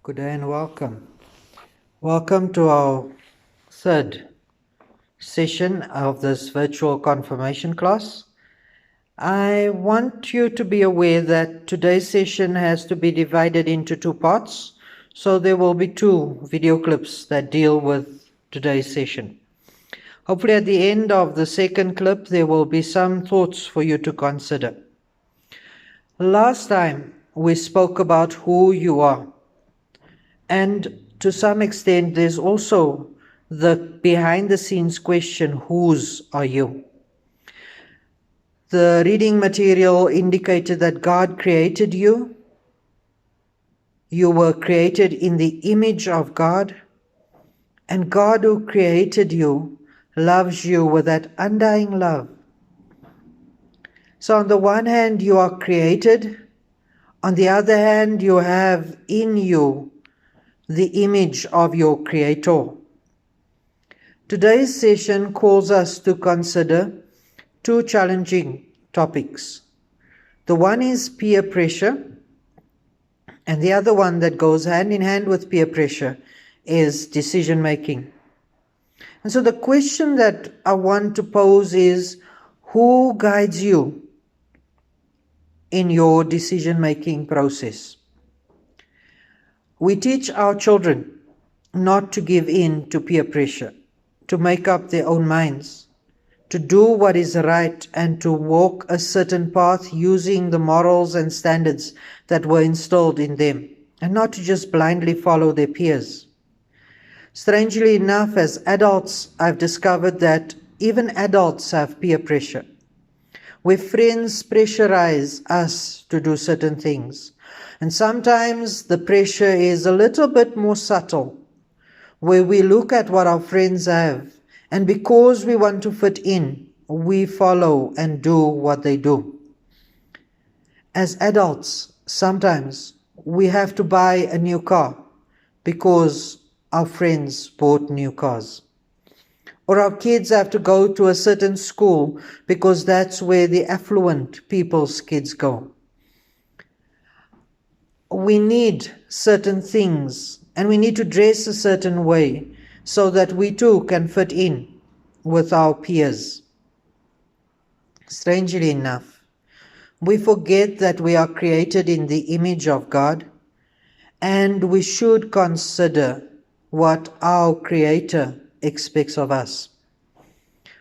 Good day and welcome. Welcome to our third session of this virtual confirmation class. I want you to be aware that today's session has to be divided into two parts. So there will be two video clips that deal with today's session. Hopefully at the end of the second clip, there will be some thoughts for you to consider. Last time we spoke about who you are. And to some extent, there's also the behind the scenes question, whose are you? The reading material indicated that God created you. You were created in the image of God. And God who created you loves you with that undying love. So on the one hand, you are created. On the other hand, you have in you the image of your Creator. Today's session calls us to consider two challenging topics. The one is peer pressure, and the other one that goes hand in hand with peer pressure is decision making. And so the question that I want to pose is, who guides you in your decision making process? We teach our children not to give in to peer pressure, to make up their own minds, to do what is right and to walk a certain path using the morals and standards that were instilled in them, and not to just blindly follow their peers. Strangely enough, as adults, I've discovered that even adults have peer pressure, where friends pressurize us to do certain things. And sometimes the pressure is a little bit more subtle, where we look at what our friends have, and because we want to fit in, we follow and do what they do. As adults, sometimes we have to buy a new car because our friends bought new cars. Or our kids have to go to a certain school because that's where the affluent people's kids go. We need certain things and we need to dress a certain way so that we too can fit in with our peers. Strangely enough, we forget that we are created in the image of God, and we should consider what our Creator expects of us.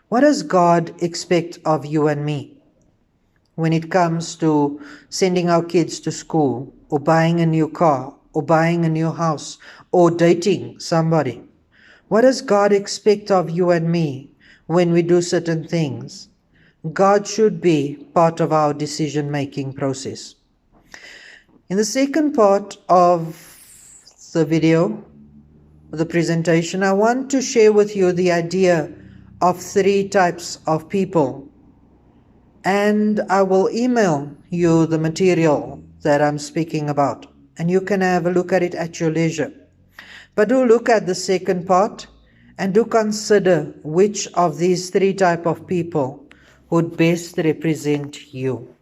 What does God expect of you and me when it comes to sending our kids to school, or buying a new car, or buying a new house, or dating somebody? What does God expect of you and me when we do certain things? God should be part of our decision-making process. In the second part of the video, the presentation, I want to share with you the idea of three types of people. And I will email you the material that I'm speaking about, and you can have a look at it at your leisure. But do look at the second part and do consider which of these three types of people would best represent you.